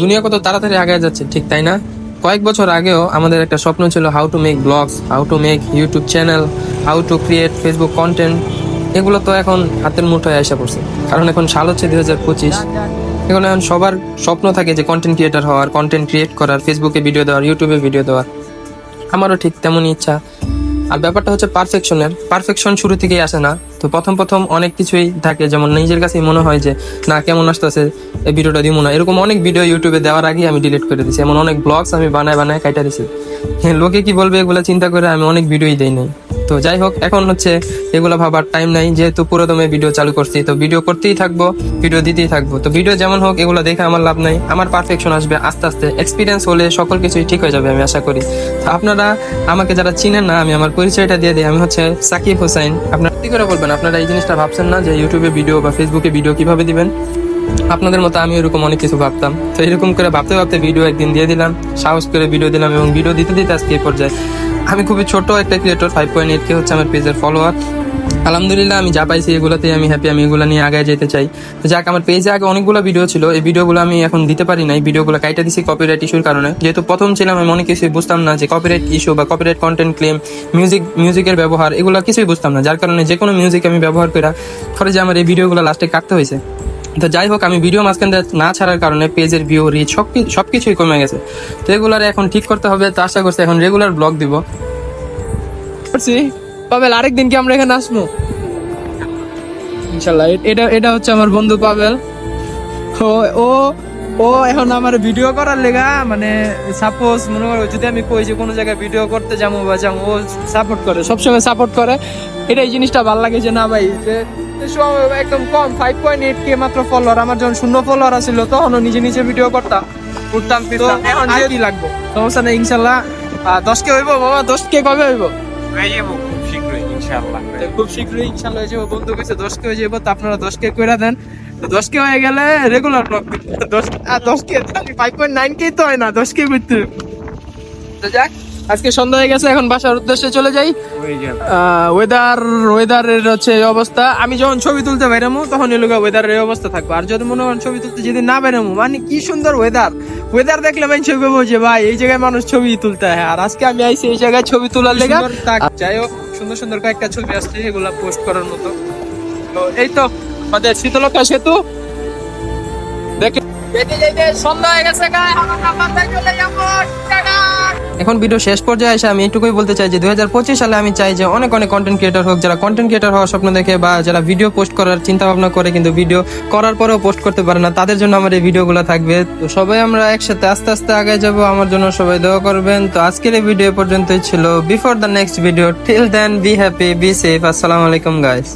দুনিয়া কত তাড়াতাড়ি আগায় যাচ্ছে, ঠিক তাই না? কয়েক বছর আগেও আমাদের একটা স্বপ্ন ছিল how to make blogs, how to make YouTube channel, how to create Facebook content. এগুলো তো এখন হাতের মুঠোয় এসে পড়ছে, কারণ এখন সাল হচ্ছে 2025। এখন সবার স্বপ্ন থাকে যে কন্টেন্ট ক্রিয়েটার হওয়ার, কন্টেন্ট ক্রিয়েট করার, ফেসবুকে ভিডিও দেওয়ার, ইউটিউবে ভিডিও দেওয়ার। আমারও ঠিক তেমনই ইচ্ছা। আর ব্যাপারটা হচ্ছে পারফেকশন শুরু থেকেই আসে না। তো প্রথম অনেক কিছুই থাকে, যেমন নিজের কাছেই মনে হয় যে না, কেমন আসতেছে, এই ভিডিওটা দিব না। এরকম অনেক ভিডিও ইউটিউবে দেওয়ার আগে আমি ডিলিট করে দিছি। এমন অনেক ব্লগস আমি বানায় কাটা দিছি। লোকে কি বলবে এগুলো চিন্তা করে আমি অনেক ভিডিওই দেই নাই। তো যাই হোক, এখন হচ্ছে এগুলো ভাবার টাইম নাই, যেহেতু পুরোদমে ভিডিও চালু করছি, তো ভিডিও করতেই থাকবো, ভিডিও দিতেই থাকবো। তো ভিডিও যেমন হোক, এগুলো দেখে আমার লাভ নাই। আমার পারফেকশন আসবে আস্তে আস্তে, এক্সপিরিয়েন্স হলে সকল কিছুই ঠিক হয়ে যাবে আমি আশা করি। তো আপনারা আমাকে যারা চিনেন না, আমি আমার পরিচয়টা দিয়ে দিই। আমি হচ্ছে সাকিব হোসাইন। আপনারা কি করে বলবেন, আপনারা এই জিনিসটা ভাবছেন না যে ইউটিউবে ভিডিও বা ফেসবুকে ভিডিও কিভাবে দিবেন? আপনাদের মতো আমি এরকম অনেক কিছু ভাবতাম। তো এরকম করে ভাবতে ভিডিও একদিন দিয়ে দিলাম, সাহস করে ভিডিও দিলাম, এবং ভিডিও দিতে আজকে এই পর্যায়ে। আমি খুবই ছোট একটা ক্রিয়েটর, 5.8K হচ্ছে আমার পেজের ফলোয়ার। আলহামদুলিল্লাহ, আমি যা পাইছি এগুলোতেই আমি হ্যাপি। আমি এগুলো নিয়ে আগে যেতে চাই। তো যাক, আমার পেজে আগে অনেকগুলো ভিডিও ছিল, এই ভিডিওগুলো আমি এখন দিতে পারি না। এই ভিডিওগুলো কাইটা দিছি কপিরাইট ইস্যুর কারণে। যেহেতু প্রথম ছিলাম, আমি অনেক কিছুই বুঝতাম না যে কপিরাইট ইস্যু বা কপিরাইট কন্টেন্ট ক্লেম, মিউজিকের ব্যবহার, এগুলো কিছুই বুঝতাম না। যার কারণে যে কোনো মিউজিক আমি ব্যবহার করে যে আমার এই ভিডিওগুলো লাস্টে কাটতে হয়েছে। তো যাই হোক, আমি ভিডিও মাঝখানে না ছাড়ার কারণে পেজের ভিউ, রিচ সবকিছুই কমে গেছে। তো এগুলার এখন ঠিক করতে হবে। তো আশা করছি এখন রেগুলার ব্লগ দিব। পাবেল, আরেকদিন কি আমরা এখানে আসবো ইনশাল্লাহ। এটা হচ্ছে আমার বন্ধু পাবেল। ও ও এখন আমার ভিডিও করার লেগা, মানে সাপোজ মনে করো যদি আমি কই যে কোনো জায়গায় ভিডিও করতে যাবো বা যাবো, ও সাপোর্ট করে, সবসময় সাপোর্ট করে। এটা এই জিনিসটা ভালো লাগে যে না ভাই, যে একদম কম 5.8K মাত্র ফলোয়ার। আমার যখন 0 ফলোয়ার আছিল তখন নিজে ভিডিও করতাম, উঠতাম ফিরতাম। এখন কি লাগবো, সমস্যা নেই ইনশাল্লাহ। 10K হইব বাবা, 10K কবে হইব? খুব শীঘ্রই ইনশাল্লাহ হয়ে যাবো। বন্ধু কাছে 10K হয়ে যাবো। তো আপনারা 10K করে দেন। 10K হয়ে গেলে রেগুলার ব্লগ 10K 5.9K তো হয় না, 10K করতে। তো যাক, আজকে সন্ধ্যা হয়ে গেছে, এখন বাসার উদ্দেশ্যে চলে যাই। ওয়েদারের হচ্ছে এই অবস্থা। আমি যখন ছবি তুলতে বেরামু তখন ওয়েদারের এই অবস্থা থাকবে। আর যদি মনে করেন ছবি তুলতে যেদিন না বেরামু, মানে কি সুন্দর ওয়েদার দেখলে আমি ছবি বলবো যে ভাই এই জায়গায় মানুষ ছবি তুলতে হয়। আর আজকে আমি আইছি এই জায়গায় ছবি তোলার লেগে। যাই হোক, সুন্দর কয়েকটা ছবি আসছে, এগুলা পোস্ট করার মতো। তো এই তো আমাদের শীতলক্ষা সেতু দেখে সন্ধ্যা হয়ে গেছে। এখন ভিডিও শেষ পর্যায়ে এসে আমি এটুকুই বলতে চাই যে 2025 সালে আমি চাই যে অনেক কন্টেন্ট ক্রিয়েটর হোক, যারা কন্টেন্ট ক্রিয়েটর হওয়ার স্বপ্ন দেখে বা যারা ভিডিও পোস্ট করার চিন্তা ভাবনা করে কিন্তু ভিডিও করার পরেও পোস্ট করতে পারে না, তাদের জন্য আমার এই ভিডিওগুলো থাকবে। তো সবাই আমরা একসাথে আস্তে আগে যাব। আমার জন্য সবাই দোয়া করবেন। তো আজকের এই ভিডিও পর্যন্তই ছিল। Before the next video, till then be happy, be safe. আসসালামু আলাইকুম গাইস।